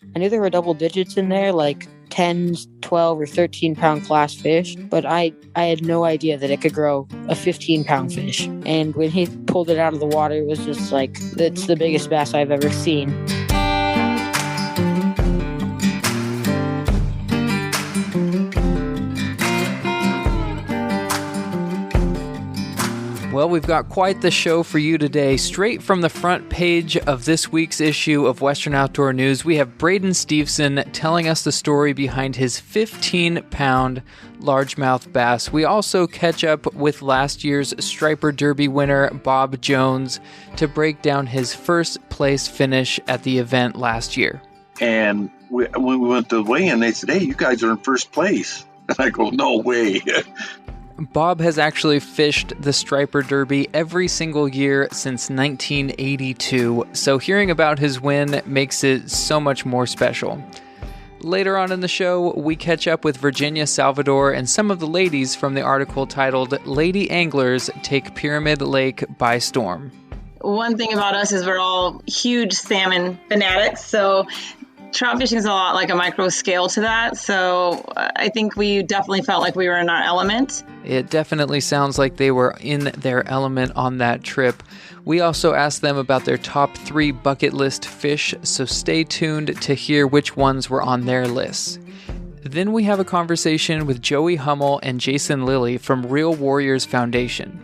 I knew there were double digits in there, like 10, 12, or 13-pound class fish, but I had no idea that it could grow a 15-pound fish. And when he pulled it out of the water, it was just like, it's the biggest bass I've ever seen. Well, we've got quite the show for you today. Straight from the front page of this week's issue of Western Outdoor News, we have Braedon Steveson telling us the story behind his 15-pound largemouth bass. We also catch up with last year's Striper Derby winner, Bob Jones, to break down his first place finish at the event last year. And when we went to the weigh-in, they said, "Hey, you guys are in first place." And I go, "No way." Bob has actually fished the Striper Derby every single year since 1982, so hearing about his win makes it so much more special. Later on in the show, we catch up with Virginia Salvador and some of the ladies from the article titled "Lady Anglers Take Pyramid Lake by Storm." One thing about us is we're all huge salmon fanatics, so trout fishing is a lot like a micro scale to that, so I think we definitely felt like we were in our element. It definitely sounds like they were in their element on that trip. We also asked them about their top 3 bucket list fish, so stay tuned to hear which ones were on their lists. Then we have a conversation with Joey Hummel and Jason Lilley from Real Warriors Foundation.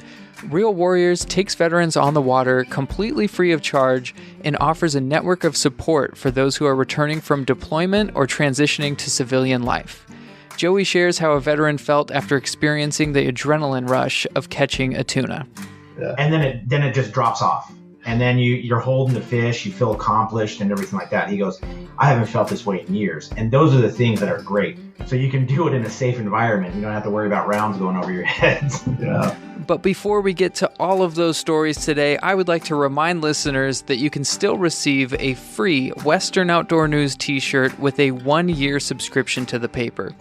Real Warriors takes veterans on the water completely free of charge and offers a network of support for those who are returning from deployment or transitioning to civilian life. Joey shares how a veteran felt after experiencing the adrenaline rush of catching a tuna. Yeah. And then it just drops off. And then you're holding the fish, you feel accomplished and everything like that. He goes, "I haven't felt this way in years." And those are the things that are great. So you can do it in a safe environment. You don't have to worry about rounds going over your heads. Yeah. But before we get to all of those stories today, I would like to remind listeners that you can still receive a free Western Outdoor News t-shirt with a 1-year subscription to the paper.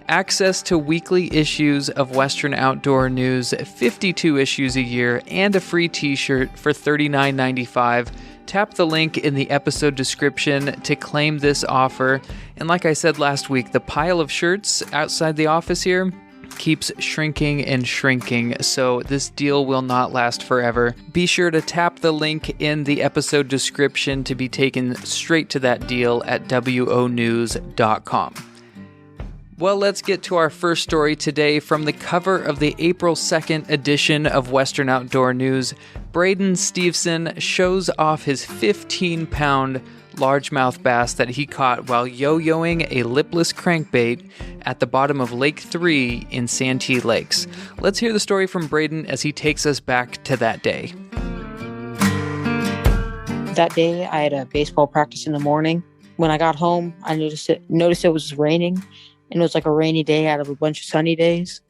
Access to weekly issues of Western Outdoor News, 52 issues a year, and a free t-shirt for $39.95. Tap the link in the episode description to claim this offer. And like I said last week, the pile of shirts outside the office here keeps shrinking and shrinking, so this deal will not last forever. Be sure to tap the link in the episode description to be taken straight to that deal at wonews.com. Well, let's get to our first story today. From the cover of the April 2nd edition of Western Outdoor News, Braedon Steveson shows off his 15-pound largemouth bass that he caught while yo-yoing a lipless crankbait at the bottom of Lake 3 in Santee Lakes. Let's hear the story from Braedon as he takes us back to that day. That day, I had a baseball practice in the morning. When I got home, I noticed it was raining. And it was like a rainy day out of a bunch of sunny days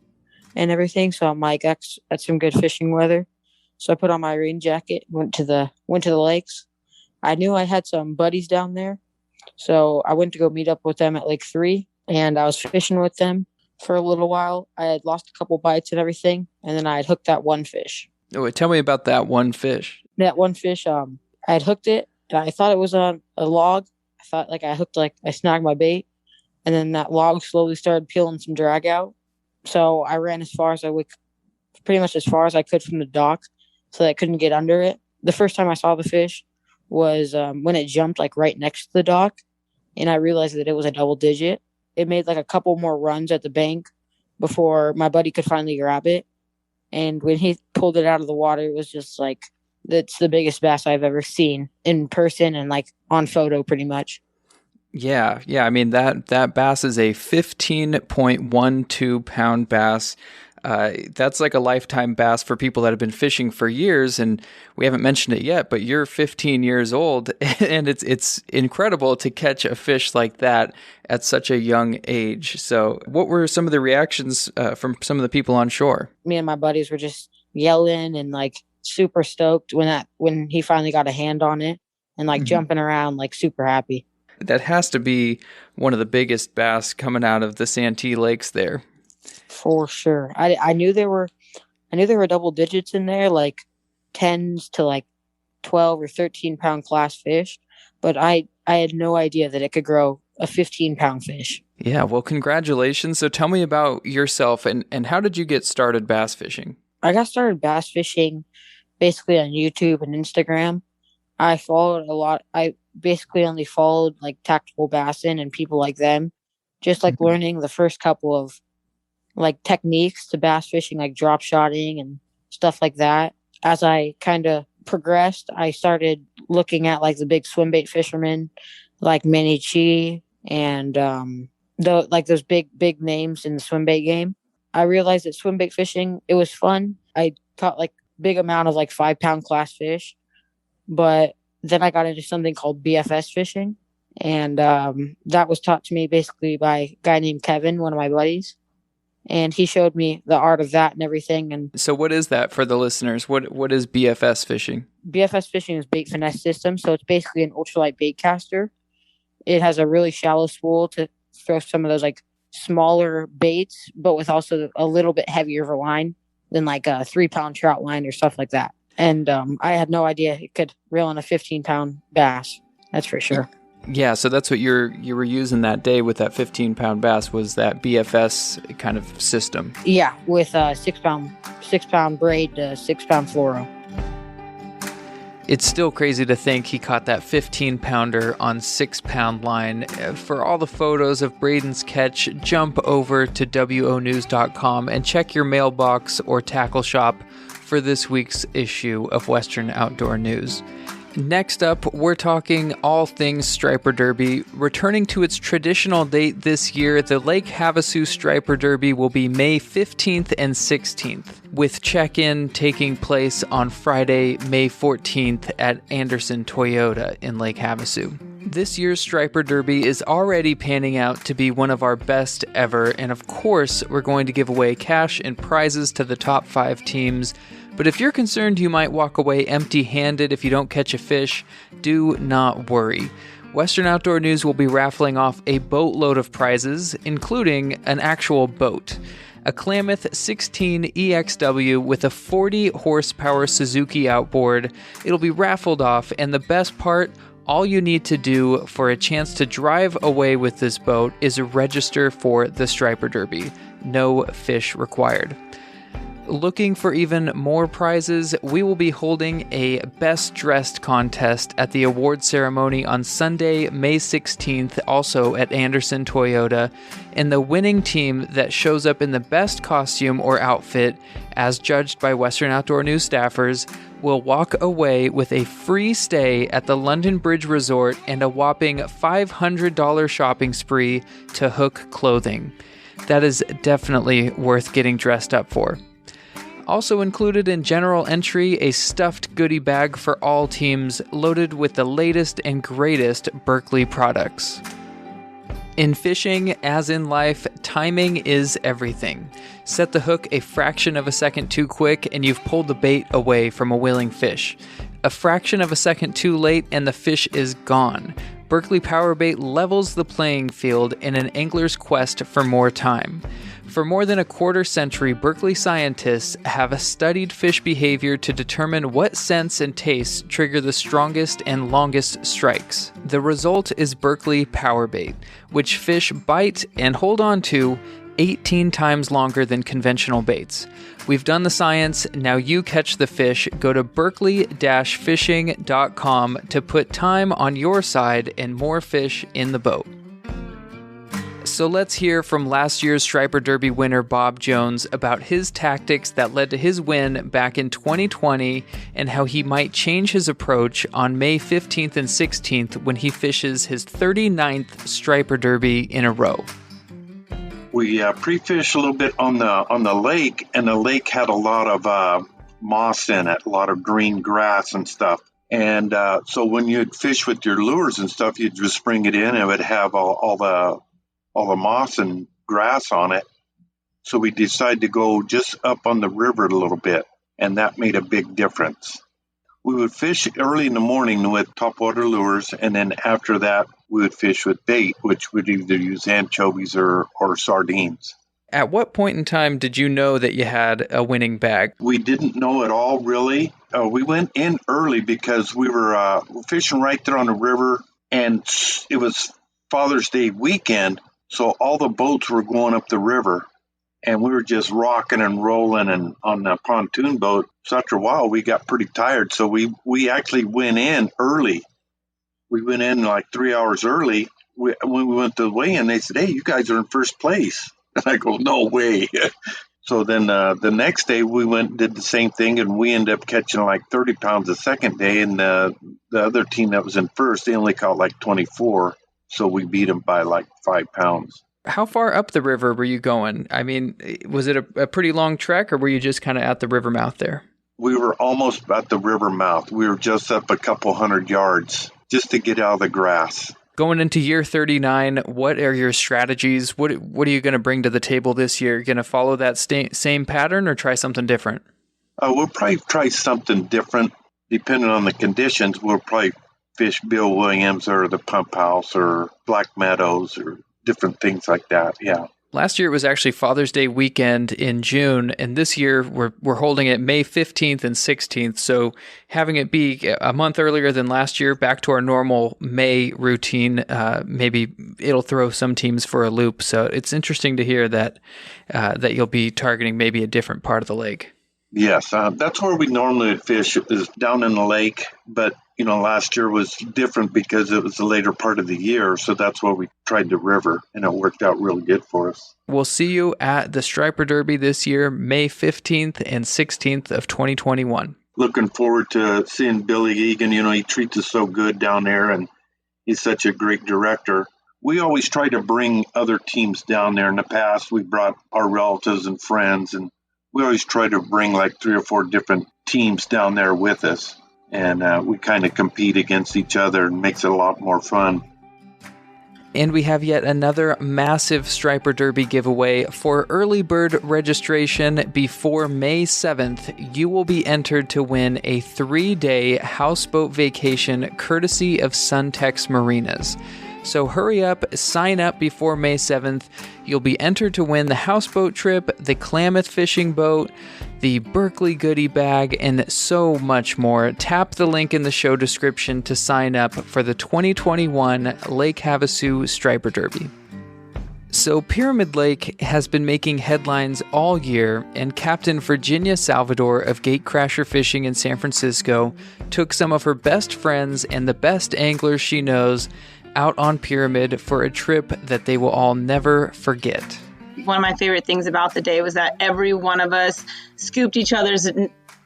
and everything. So I'm like, that's some good fishing weather. So I put on my rain jacket, went to the lakes. I knew I had some buddies down there. So I went to go meet up with them at Lake 3. And I was fishing with them for a little while. I had lost a couple bites and everything. And then I had hooked that one fish. Oh, wait, tell me about that one fish. That one fish, I had hooked it. And I thought it was on a log. I thought I snagged my bait. And then that log slowly started peeling some drag out. So I ran pretty much as far as I could from the dock so that I couldn't get under it. The first time I saw the fish was when it jumped like right next to the dock. And I realized that it was a double digit. It made like a couple more runs at the bank before my buddy could finally grab it. And when he pulled it out of the water, it was just like, that's the biggest bass I've ever seen in person and like on photo pretty much. Yeah. I mean, that bass is a 15.12 pound bass. That's like a lifetime bass for people that have been fishing for years, and we haven't mentioned it yet, but you're 15 years old, and it's incredible to catch a fish like that at such a young age. So what were some of the reactions from some of the people on shore? Me and my buddies were just yelling and like super stoked when he finally got a hand on it and like jumping around like super happy. That has to be one of the biggest bass coming out of the Santee Lakes there. For sure. I knew there were double digits in there, like 10s to like 12 or 13 pound class fish, but I I had no idea that it could grow a 15-pound fish. Yeah, well, congratulations. So tell me about yourself and how did you get started bass fishing? I got started bass fishing basically on YouTube and Instagram. I followed a lot. I basically only followed like Tactical Bassin and people like them, just like learning the first couple of like techniques to bass fishing, like drop shotting and stuff like that. As I kind of progressed, I started looking at like the big swim bait fishermen, like Manny Chi and those big names in the swim bait game. I realized that swim bait fishing, it was fun. I caught like big amount of like 5-pound class fish, but then I got into something called BFS fishing, and that was taught to me basically by a guy named Kevin, one of my buddies, and he showed me the art of that and everything. And so what is that for the listeners? What is BFS fishing? BFS fishing is bait finesse system, so it's basically an ultralight bait caster. It has a really shallow spool to throw some of those like smaller baits, but with also a little bit heavier of a line than like a 3-pound trout line or stuff like that. And I had no idea it could reel in a 15-pound bass. That's for sure. Yeah, so that's what you were using that day with that 15-pound bass, was that BFS kind of system. Yeah, with a 6-pound braid to 6-pound fluoro. It's still crazy to think he caught that 15-pounder on 6-pound line. For all the photos of Braedon's catch, jump over to wonews.com and check your mailbox or tackle shop for this week's issue of Western Outdoor News. Next up, we're talking all things Striper Derby. Returning to its traditional date this year, the Lake Havasu Striper Derby will be May 15th and 16th, with check-in taking place on Friday, May 14th at Anderson Toyota in Lake Havasu. This year's Striper Derby is already panning out to be one of our best ever, and of course, we're going to give away cash and prizes to the top 5 teams. But if you're concerned you might walk away empty-handed if you don't catch a fish, do not worry. Western Outdoor News will be raffling off a boatload of prizes, including an actual boat. A Klamath 16 EXW with a 40-horsepower Suzuki outboard. It'll be raffled off, and the best part, all you need to do for a chance to drive away with this boat is register for the Striper Derby. No fish required. Looking for even more prizes, we will be holding a Best Dressed contest at the award ceremony on Sunday, May 16th, also at Anderson Toyota, and the winning team that shows up in the best costume or outfit, as judged by Western Outdoor News staffers, will walk away with a free stay at the London Bridge Resort and a whopping $500 shopping spree to Hook Clothing. That is definitely worth getting dressed up for. Also included in general entry, a stuffed goodie bag for all teams, loaded with the latest and greatest Berkley products. In fishing, as in life, timing is everything. Set the hook a fraction of a second too quick and you've pulled the bait away from a willing fish. A fraction of a second too late and the fish is gone. Berkley Power Bait levels the playing field in an angler's quest for more time. For more than a quarter century, Berkley scientists have studied fish behavior to determine what scents and tastes trigger the strongest and longest strikes. The result is Berkley Power Bait, which fish bite and hold on to 18 times longer than conventional baits. We've done the science, now you catch the fish. Go to berkley-fishing.com to put time on your side and more fish in the boat. So let's hear from last year's Striper Derby winner Bob Jones about his tactics that led to his win back in 2020 and how he might change his approach on May 15th and 16th when he fishes his 39th Striper Derby in a row. We pre-fished a little bit on the lake, and the lake had a lot of moss in it, a lot of green grass and stuff. And so when you'd fish with your lures and stuff, you'd just bring it in and it would have all the moss and grass on it. So we decided to go just up on the river a little bit, and that made a big difference. We would fish early in the morning with topwater lures, and then after that, we would fish with bait, which would either use anchovies or sardines. At what point in time did you know that you had a winning bag? We didn't know at all, really. We went in early because we were fishing right there on the river. and it was Father's Day weekend, so all the boats were going up the river, and we were just rocking and rolling and on the pontoon boat. So after a while, we got pretty tired, so we actually went in early. We went in like 3 hours early. When we went to the weigh-in, they said, "Hey, you guys are in first place." And I go, "No way." So then the next day we went and did the same thing, and we ended up catching like 30 pounds the second day. And the other team that was in first, they only caught like 24. So we beat them by like 5 pounds. How far up the river were you going? I mean, was it a pretty long trek, or were you just kind of at the river mouth there? We were almost at the river mouth. We were just up a couple 100 yards just to get out of the grass. Going into year 39, what are your strategies? What are you going to bring to the table this year? Going to follow that same pattern or try something different? We'll probably try something different. Depending on the conditions, we'll probably fish Bill Williams or the Pump House or Black Meadows or different things like that. Yeah. Last year it was actually Father's Day weekend in June, and this year we're holding it May 15th and 16th. So having it be a month earlier than last year, back to our normal May routine, maybe it'll throw some teams for a loop. So it's interesting to hear that you'll be targeting maybe a different part of the lake. Yes, that's where we normally would fish, is down in the lake. But, last year was different because it was the later part of the year. So that's why we tried the river, and it worked out really good for us. We'll see you at the Striper Derby this year, May 15th and 16th of 2021. Looking forward to seeing Billy Egan. He treats us so good down there, and he's such a great director. We always try to bring other teams down there. In the past, we brought our relatives and friends, and we always try to bring like 3 or 4 different teams down there with us. And we kind of compete against each other, and makes it a lot more fun. And we have yet another massive Striper Derby giveaway. For early bird registration before May 7th, you will be entered to win a 3-day houseboat vacation courtesy of Suntex Marinas. So hurry up, sign up before May 7th. You'll be entered to win the houseboat trip, the Klamath fishing boat, the Berkeley goodie bag, and so much more. Tap the link in the show description to sign up for the 2021 Lake Havasu Striper Derby. So Pyramid Lake has been making headlines all year, and Captain Virginia Salvador of Gatecrasher Fishing in San Francisco took some of her best friends and the best anglers she knows out on Pyramid for a trip that they will all never forget. One of my favorite things about the day was that every one of us scooped each other's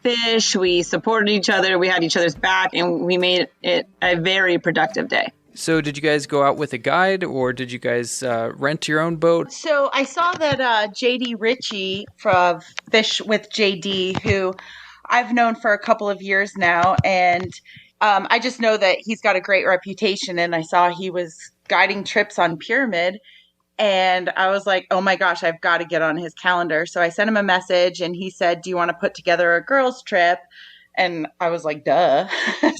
fish, we supported each other, we had each other's back, and we made it a very productive day. So did you guys go out with a guide, or did you guys rent your own boat? So I saw that JD Ritchie from Fish with JD, who I've known for a couple of years now, and I just know that he's got a great reputation, and I saw he was guiding trips on Pyramid, and I was like, oh my gosh, I've got to get on his calendar. So I sent him a message, and he said, do you want to put together a girls' trip? And I was like, duh.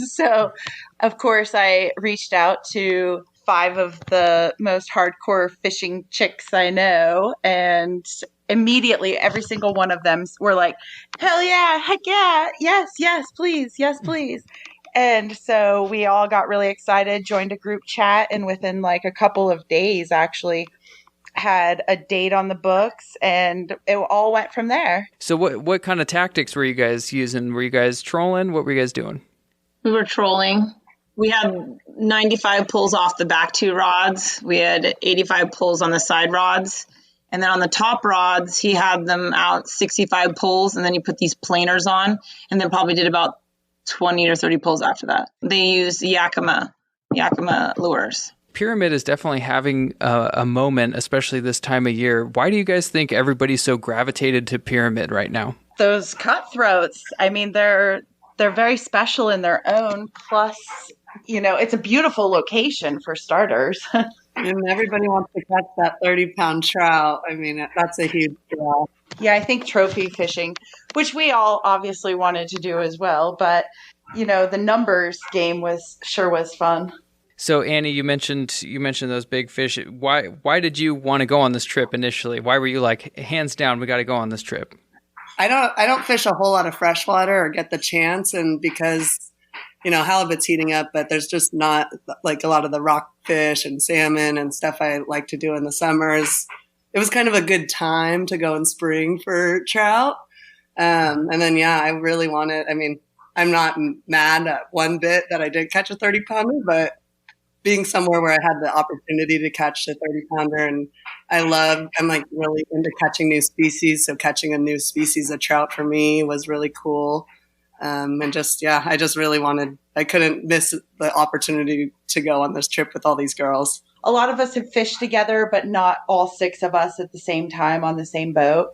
So, of course, I reached out to 5 of the most hardcore fishing chicks I know, and immediately every single one of them were like, hell yeah, heck yeah, yes, please, yes, please. And so we all got really excited, joined a group chat, and within like a couple of days actually had a date on the books, and it all went from there. So what kind of tactics were you guys using? Were you guys trolling? What were you guys doing? We were trolling. We had 95 pulls off the back 2 rods. We had 85 pulls on the side rods. And then on the top rods, he had them out 65 pulls, and then he put these planers on, and then probably did about 20 or 30 pulls after that. They used Yakima lures. Pyramid is definitely having a moment, especially this time of year. Why do you guys think everybody's so gravitated to Pyramid right now? Those cutthroats, I mean, they're very special in their own. Plus, it's a beautiful location for starters. And everybody wants to catch that 30-pound trout. I mean, that's a huge draw. Yeah, I think trophy fishing, which we all obviously wanted to do as well. But, the numbers game was fun. So Annie, you mentioned those big fish. Why did you want to go on this trip initially? Why were you like, hands down, we got to go on this trip? I don't fish a whole lot of freshwater or get the chance, and because halibut's heating up, but there's just not like a lot of the rockfish and salmon and stuff I like to do in the summers. It was kind of a good time to go in spring for trout. And then, I really wanted, I'm not mad at one bit that I did catch a 30-pounder, but being somewhere where I had the opportunity to catch a 30-pounder, and I'm like really into catching new species. So catching a new species of trout for me was really cool. I just really I couldn't miss the opportunity to go on this trip with all these girls. A lot of us have fished together, but not all 6 of us at the same time on the same boat.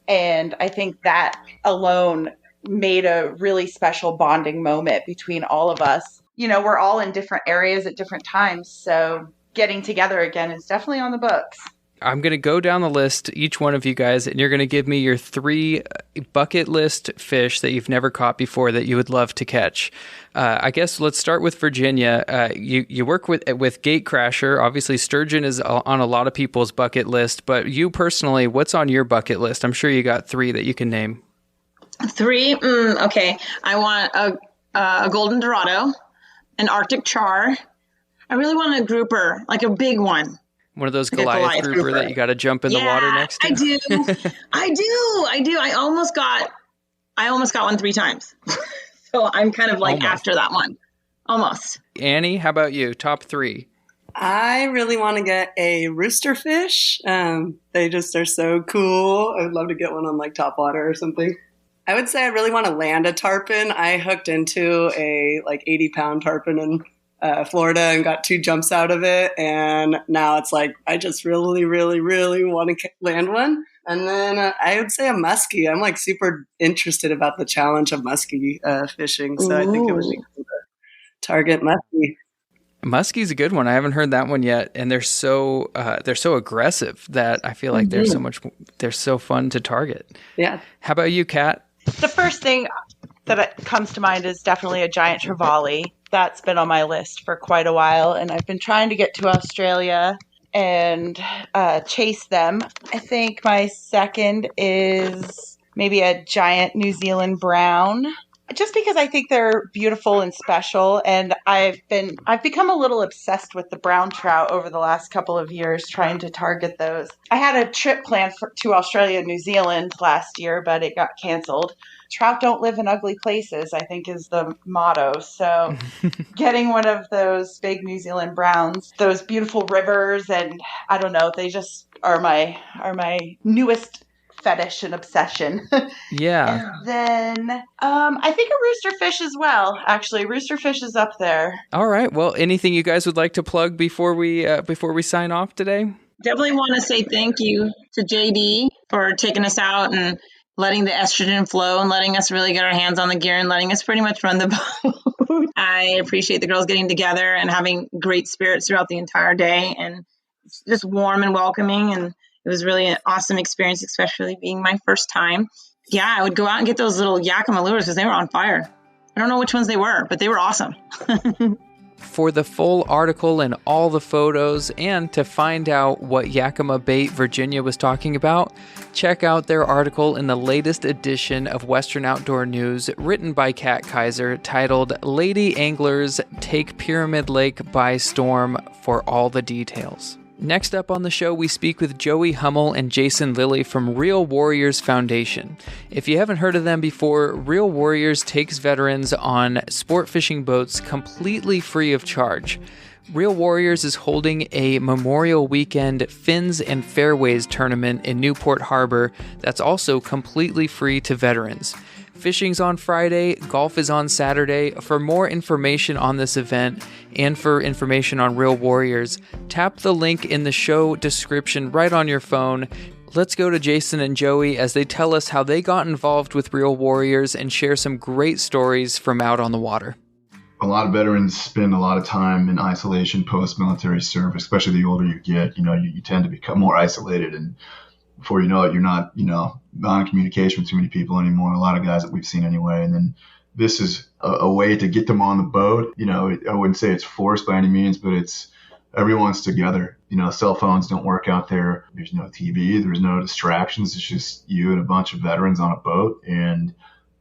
And I think that alone made a really special bonding moment between all of us. We're all in different areas at different times. So getting together again is definitely on the books. I'm going to go down the list, each one of you guys, and you're going to give me your 3 bucket list fish that you've never caught before that you would love to catch. I guess let's start with Virginia. You work with Gatecrasher. Obviously, sturgeon is on a lot of people's bucket list, but you personally, what's on your bucket list? I'm sure you got 3 that you can name. 3? Okay. I want a golden dorado, an Arctic char. I really want a grouper, like a big one. One of those Goliath grouper that you got to jump in the water next to? I do. I almost got one 3 times. So I'm kind of like almost after that one. Almost. Annie, how about you? Top 3. I really want to get a rooster fish. They just are so cool. I would love to get one on like topwater or something. I would say I really want to land a tarpon. I hooked into a like 80-pound tarpon in Florida and got 2 jumps out of it. And now it's like, I just really, really, really want to land one. And then I would say a muskie. I'm like super interested about the challenge of muskie fishing. So I think it would be cool to target muskie. Muskie's a good one. I haven't heard that one yet. And they're so aggressive that I feel like they're so fun to target. Yeah. How about you, Kat? The first thing that comes to mind is definitely a giant trevally. That's been on my list for quite a while, and I've been trying to get to Australia and chase them. I think my second is maybe a giant New Zealand brown, just because I think they're beautiful and special, and I've become a little obsessed with the brown trout over the last couple of years, trying to target those. I had a trip planned to Australia and New Zealand last year, but it got canceled. Trout don't live in ugly places, I think is the motto. So getting one of those big New Zealand browns, those beautiful rivers, and I don't know, they just are my newest fetish and obsession. Yeah. And then I think a rooster fish as well. Actually, rooster fish is up there. All right. Well, anything you guys would like to plug before we sign off today? Definitely want to say thank you to JD for taking us out and letting the estrogen flow and letting us really get our hands on the gear and letting us pretty much run the boat. I appreciate the girls getting together and having great spirits throughout the entire day, and it's just warm and welcoming, and it was really an awesome experience, especially being my first time. Yeah, I would go out and get those little Yakima lures because they were on fire. I don't know which ones they were, but they were awesome. For the full article and all the photos, and to find out what Yakima bait Virginia was talking about, check out their article in the latest edition of Western Outdoor News, written by Kat Kaiser, titled "Lady Anglers Take Pyramid Lake by Storm for All the Details." Next up on the show, we speak with Joey Hummel and Jason Lilley from Real Warriors Foundation. If you haven't heard of them before, Real Warriors takes veterans on sport fishing boats completely free of charge. Real Warriors is holding a Memorial Weekend Fins and Fairways tournament in Newport Harbor that's also completely free to veterans. Fishing's on Friday, golf is on Saturday. For more information on this event and for information on Real Warriors, tap the link in the show description right on your phone. Let's go to Jason and Joey as they tell us how they got involved with Real Warriors and share some great stories from out on the water. A lot of veterans spend a lot of time in isolation post-military service, especially the older you get. You tend to become more isolated, and before you know it, you're not in communication with too many people anymore. A lot of guys that we've seen anyway. And then this is a way to get them on the boat. I wouldn't say it's forced by any means, but it's everyone's together. Cell phones don't work out there. There's no TV. There's no distractions. It's just you and a bunch of veterans on a boat. And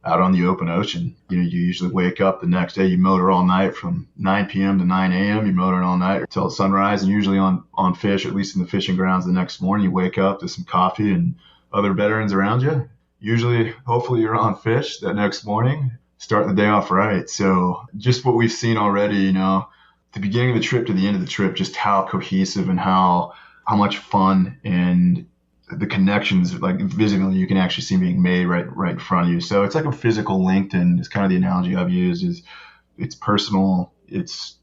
out on the open ocean. You usually wake up the next day, you motor all night from 9 p.m. to 9 a.m. You motor all night until sunrise, and usually on fish, at least in the fishing grounds the next morning, you wake up to some coffee and other veterans around you. Usually, hopefully you're on fish that next morning, starting the day off right. So just what we've seen already, the beginning of the trip to the end of the trip, just how cohesive and how much fun and the connections, like visibly, you can actually see being made right in front of you. So it's like a physical LinkedIn is kind of the analogy I've used. Is it's personal, it's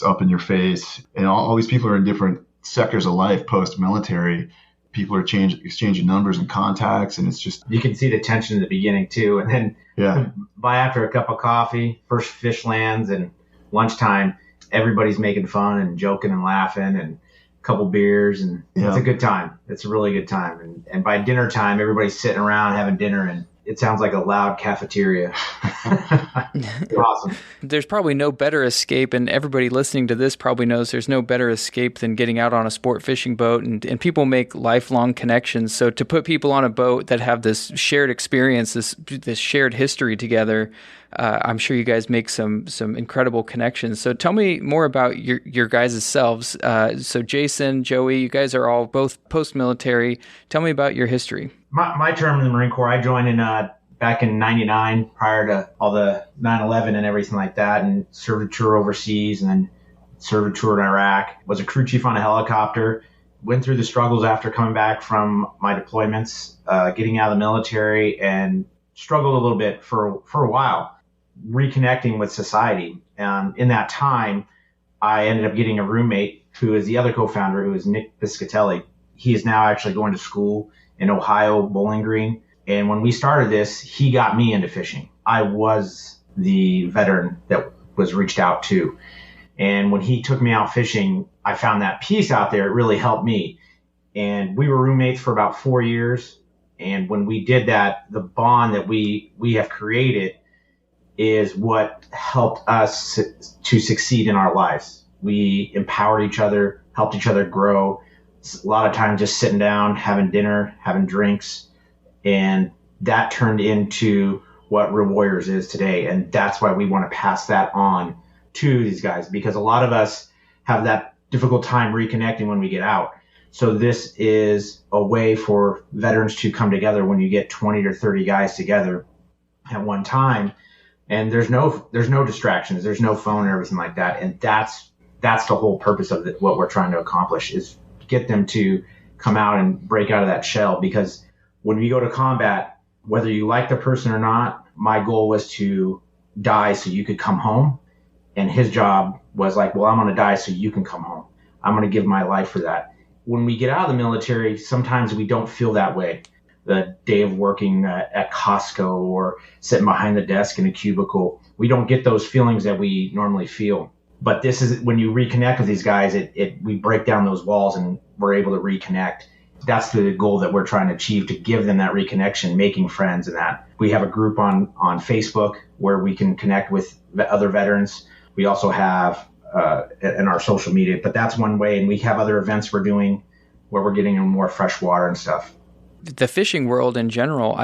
up in your face, and all these people are in different sectors of life post-military. People are exchanging numbers and contacts, and it's just, you can see the tension in the beginning too, and then by after a cup of coffee, first fish lands, and lunchtime, everybody's making fun and joking and laughing, and couple beers, and it's a good time. It's a really good time. And by dinner time, everybody's sitting around having dinner, and it sounds like a loud cafeteria. Awesome. There's probably no better escape, and everybody listening to this probably knows there's no better escape than getting out on a sport fishing boat, and people make lifelong connections. So to put people on a boat that have this shared experience, this shared history together, I'm sure you guys make some incredible connections. So tell me more about your guys' selves. So Jason, Joey, you guys are all both post-military. Tell me about your history. My term in the Marine Corps, I joined back in '99, prior to all the 9/11 and everything like that, and served a tour overseas, and then served a tour in Iraq. Was a crew chief on a helicopter. Went through the struggles after coming back from my deployments, getting out of the military, and struggled a little bit for a while, reconnecting with society. In that time, I ended up getting a roommate who is the other co-founder, who is Nick Piscatelli. He is now actually going to school in Ohio, Bowling Green. And when we started this, he got me into fishing. I was the veteran that was reached out to. And when he took me out fishing, I found that piece out there. It really helped me. And we were roommates for about 4 years. And when we did that, the bond that we have created is what helped us to succeed in our lives. We empowered each other, helped each other grow. A lot of time just sitting down, having dinner, having drinks. And that turned into what Real Warriors is today. And that's why we want to pass that on to these guys, because a lot of us have that difficult time reconnecting when we get out. So this is a way for veterans to come together when you get 20 or 30 guys together at one time. And there's no distractions. There's no phone or everything like that. And that's the whole purpose of what we're trying to accomplish, is get them to come out and break out of that shell. Because when we go to combat, whether you like the person or not, my goal was to die so you could come home. And his job was like, well, I'm going to die so you can come home. I'm going to give my life for that. When we get out of the military, sometimes we don't feel that way. The day of working at Costco or sitting behind the desk in a cubicle, we don't get those feelings that we normally feel. But this is when you reconnect with these guys, we break down those walls and we're able to reconnect. That's the goal that we're trying to achieve, to give them that reconnection, making friends, and that. We have a group on Facebook where we can connect with other veterans. We also have in our social media, but that's one way. And we have other events we're doing where we're getting in more fresh water and stuff. The fishing world in general,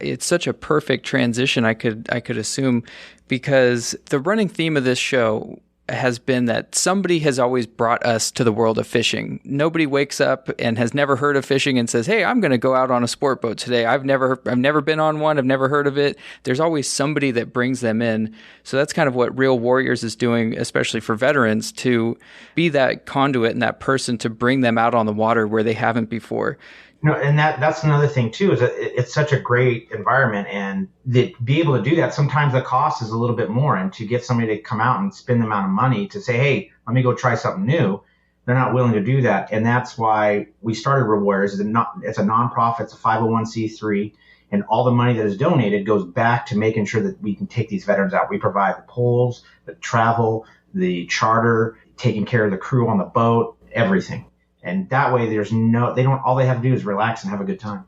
it's such a perfect transition, I could assume, because the running theme of this show has been that somebody has always brought us to the world of fishing. Nobody wakes up and has never heard of fishing and says, hey, I'm going to go out on a sport boat today. I've never been on one. I've never heard of it. There's always somebody that brings them in. So that's kind of what Real Warriors is doing, especially for veterans, to be that conduit and that person to bring them out on the water where they haven't before. And that's another thing too, is that it's such a great environment, and to be able to do that, sometimes the cost is a little bit more. And to get somebody to come out and spend the amount of money to say, hey, let me go try something new, they're not willing to do that. And that's why we started Real Warriors. It's a nonprofit, it's a 501c3, and all the money that is donated goes back to making sure that we can take these veterans out. We provide the poles, the travel, the charter, taking care of the crew on the boat, everything. And that way all they have to do is relax and have a good time.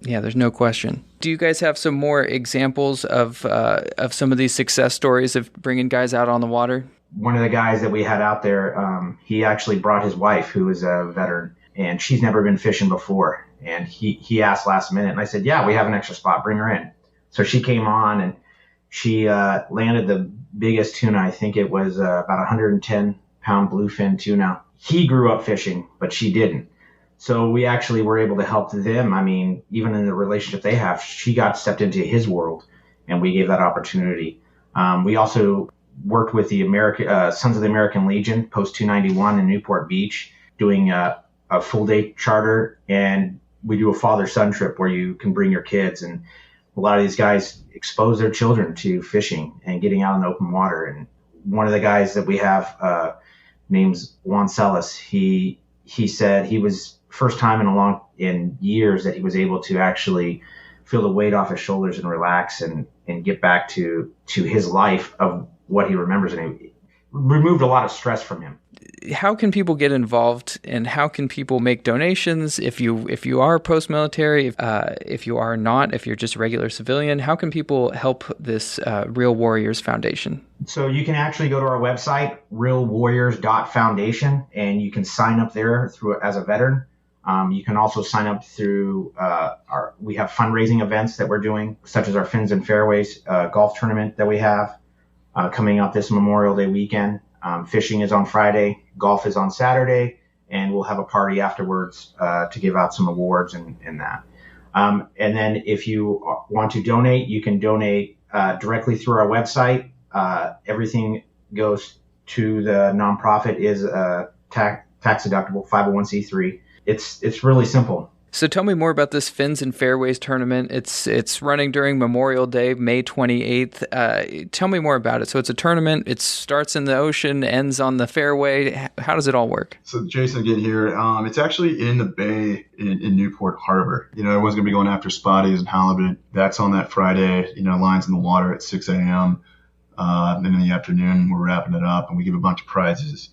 Yeah, there's no question. Do you guys have some more examples of some of these success stories of bringing guys out on the water? One of the guys that we had out there, he actually brought his wife, who is a veteran, and she's never been fishing before. And he asked last minute, and I said, yeah, we have an extra spot, bring her in. So she came on and she landed the biggest tuna. I think it was about 110-pound bluefin tuna. He grew up fishing, but she didn't. So we actually were able to help them. I mean, even in the relationship they have, she got stepped into his world, and we gave that opportunity. We also worked with the Sons of the American Legion, Post 291 in Newport Beach, doing a full-day charter, and we do a father-son trip where you can bring your kids. And a lot of these guys expose their children to fishing and getting out in the open water. And one of the guys that we have name's Juan Celis. He said he was first time in years that he was able to actually feel the weight off his shoulders and relax and get back to his life of what he remembers, and it removed a lot of stress from him. How can people get involved, and how can people make donations if you are post-military, if you are not, if you're just a regular civilian? How can people help this Real Warriors Foundation? So you can actually go to our website, realwarriors.foundation, and you can sign up there as a veteran. You can also sign up through we have fundraising events that we're doing, such as our Fins and Fairways golf tournament that we have coming up this Memorial Day weekend. Fishing is on Friday, golf is on Saturday, and we'll have a party afterwards to give out some awards and that. And then if you want to donate, you can donate directly through our website. Everything goes to the nonprofit, is tax deductible 501c3. It's really simple. So tell me more about this Fins and Fairways tournament. It's running during Memorial Day, May 28th. Tell me more about it. So it's a tournament. It starts in the ocean, ends on the fairway. How does it all work? So Jason again here. It's actually in the bay in Newport Harbor. Everyone's going to be going after spotties and halibut. That's on that Friday. Lines in the water at 6 a.m. Then in the afternoon, we're wrapping it up, and we give a bunch of prizes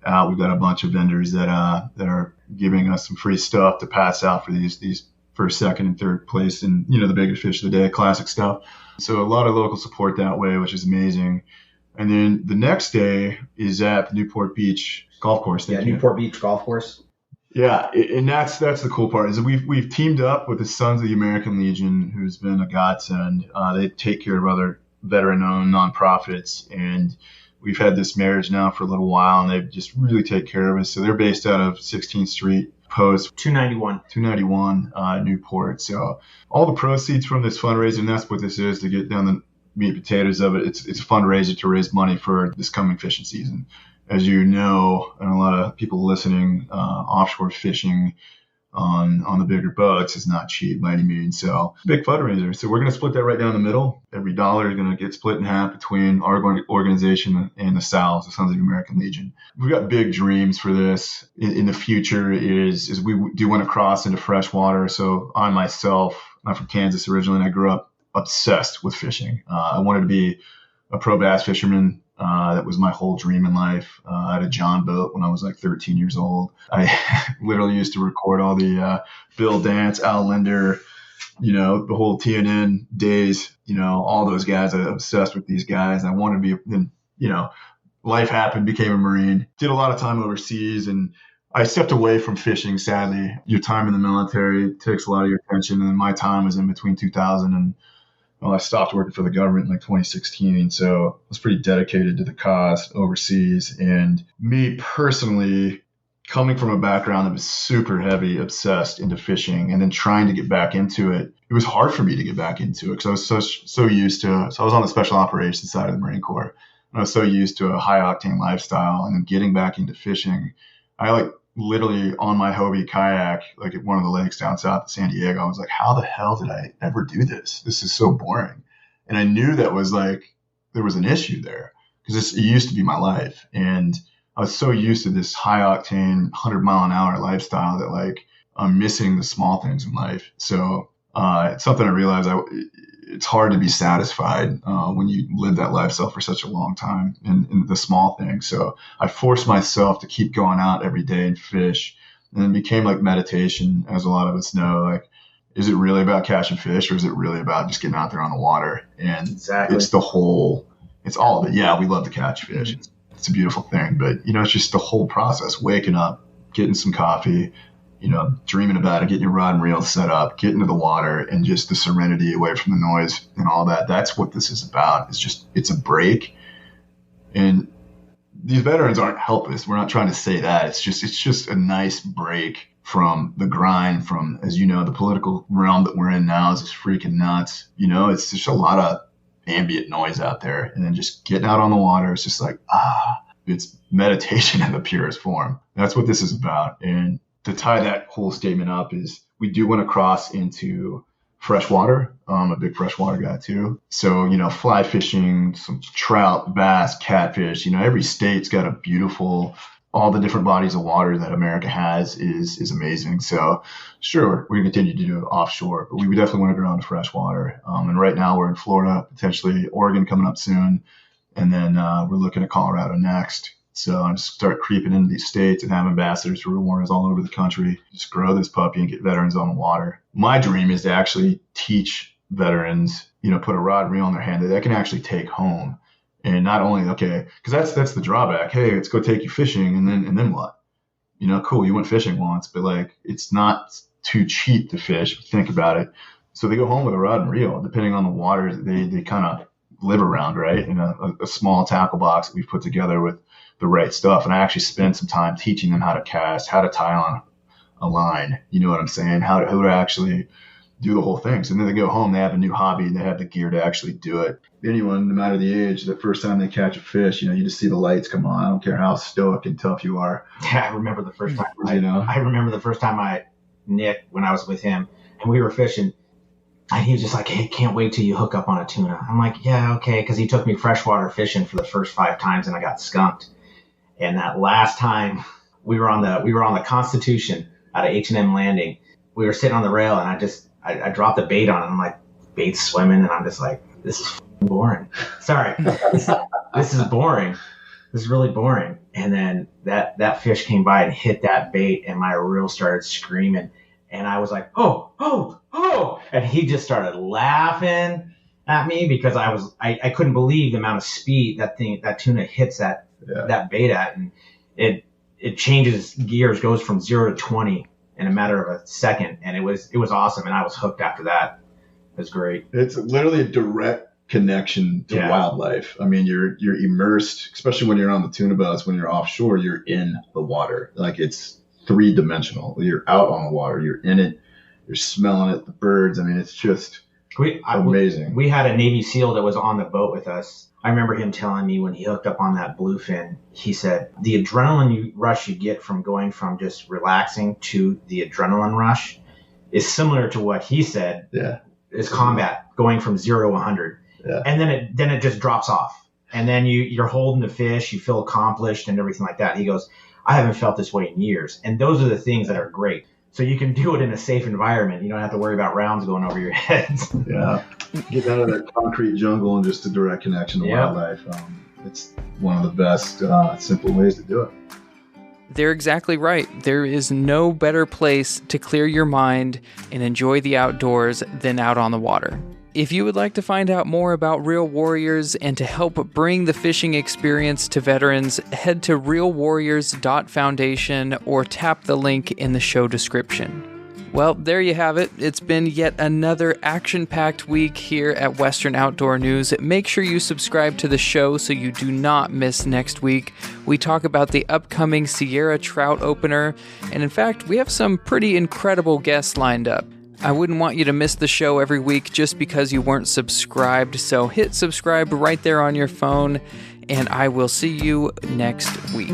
out. We've got a bunch of vendors that are giving us some free stuff to pass out for these first, second, and third place, and the biggest fish of the day, classic stuff. So a lot of local support that way, which is amazing. And then the next day is at the Newport Beach Golf Course. Newport Beach Golf Course. Yeah, and that's the cool part is that we've teamed up with the Sons of the American Legion, who's been a godsend. They take care of other veteran-owned nonprofits, and we've had this marriage now for a little while, and they just really take care of us. So they're based out of 16th Street, Post 291 Newport. So all the proceeds from this fundraiser, and that's what this is, to get down the meat and potatoes of it. It's a fundraiser to raise money for this coming fishing season. As you know, and a lot of people listening, offshore fishing on the bigger boats is not cheap by any means. So big fundraiser. So we're going to split that right down the middle. Every dollar is going to get split in half between our organization and the SALs, the Sons of the American Legion. We've got big dreams for this in the future. Is we do want to cross into freshwater. So I myself, I'm from Kansas originally, and I grew up obsessed with fishing. I wanted to be a pro bass fisherman. That was my whole dream in life. I had a John boat when I was like 13 years old. I literally used to record all the Bill Dance, Al Linder, the whole TNN days, all those guys. I was obsessed with these guys. I wanted to be, life happened, became a Marine, did a lot of time overseas, and I stepped away from fishing, sadly. Your time in the military takes a lot of your attention, and my time was in between 2000 and I stopped working for the government in like 2016. So I was pretty dedicated to the cause overseas. And me personally, coming from a background that was super heavy, obsessed into fishing, and then trying to get back into it, it was hard for me to get back into it because I was so used to, so I was on the special operations side of the Marine Corps, and I was so used to a high octane lifestyle. And then getting back into fishing, I literally on my Hobie kayak, like at one of the lakes down south of San Diego, I was like, how the hell did I ever do this? This is so boring. And I knew that was there was an issue there because it used to be my life. And I was so used to this high octane, 100-mile-an-hour lifestyle that I'm missing the small things in life. So it's something I realized it's hard to be satisfied when you live that lifestyle for such a long time in the small things. So I forced myself to keep going out every day and fish, and it became like meditation, as a lot of us know. Is it really about catching fish, or is it really about just getting out there on the water? And exactly. It's all of it. Yeah, we love to catch fish. It's a beautiful thing, but it's just the whole process, waking up, getting some coffee, dreaming about it, getting your rod and reel set up, get into the water, and just the serenity away from the noise and all that. That's what this is about. It's a break. And these veterans aren't helpless. We're not trying to say that. It's just a nice break from the grind, from, as you know, the political realm that we're in now is just freaking nuts. It's just a lot of ambient noise out there. And then just getting out on the water, it's just like, it's meditation in the purest form. That's what this is about. And to tie that whole statement up is we do want to cross into freshwater. I'm a big freshwater guy too. So, fly fishing, some trout, bass, catfish, every state's got a beautiful, all the different bodies of water that America has is amazing. So sure, we're going to continue to do it offshore, but we definitely want to go down to freshwater. And right now we're in Florida, potentially Oregon coming up soon. And then we're looking at Colorado next. So I just start creeping into these states and have ambassadors for Real Warriors all over the country. Just grow this puppy and get veterans on the water. My dream is to actually teach veterans, put a rod and reel in their hand that they can actually take home. And not only, because that's the drawback. Hey, let's go take you fishing, and then what? Cool, you went fishing once, but it's not too cheap to fish. Think about it. So they go home with a rod and reel, depending on the water they kind of live around, right? In a small tackle box that we've put together with the right stuff. And I actually spend some time teaching them how to cast, how to tie on a line. You know what I'm saying? How to actually do the whole thing. So then they go home, they have a new hobby, and they have the gear to actually do it. Anyone, no matter the age, the first time they catch a fish, you just see the lights come on. I don't care how stoic and tough you are. Yeah, I remember the first time. I remember the first time Nick, when I was with him, and we were fishing, and he was just like, "Hey, can't wait till you hook up on a tuna." I'm like, "Yeah, okay," because he took me freshwater fishing for the first 5 times, and I got skunked. And that last time, we were on the Constitution out of H&M Landing. We were sitting on the rail, and I dropped the bait on it. I'm like, bait's swimming, and I'm just like, this is boring. Sorry, this is boring. This is really boring. And then that fish came by and hit that bait, and my reel started screaming. And I was like, oh. And he just started laughing at me because I couldn't believe the amount of speed that tuna hits that bait at. And it changes gears, goes from 0 to 20 in a matter of a second. And it was awesome. And I was hooked after that. It was great. It's literally a direct connection to wildlife. I mean, you're immersed, especially when you're on the tuna boats, when you're offshore, you're in the water. It's 3-dimensional. You're out on the water, you're in it, you're smelling it, the birds. I mean, it's just amazing. We had a Navy SEAL that was on the boat with us. I remember him telling me when he hooked up on that bluefin, he said, the adrenaline rush you get from going from just relaxing to the adrenaline rush is similar to what he said is combat, going from 0 to 100. Yeah. And then it just drops off. And then you're holding the fish, you feel accomplished and everything like that. He goes, I haven't felt this way in years. And those are the things that are great. So you can do it in a safe environment. You don't have to worry about rounds going over your heads. Yeah. Get out of that concrete jungle and just a direct connection to wildlife. It's one of the best simple ways to do it. They're exactly right. There is no better place to clear your mind and enjoy the outdoors than out on the water. If you would like to find out more about Real Warriors and to help bring the fishing experience to veterans, head to realwarriors.foundation or tap the link in the show description. Well, there you have it. It's been yet another action-packed week here at Western Outdoor News. Make sure you subscribe to the show so you do not miss next week. We talk about the upcoming Sierra Trout Opener, and in fact, we have some pretty incredible guests lined up. I wouldn't want you to miss the show every week just because you weren't subscribed, so hit subscribe right there on your phone, and I will see you next week.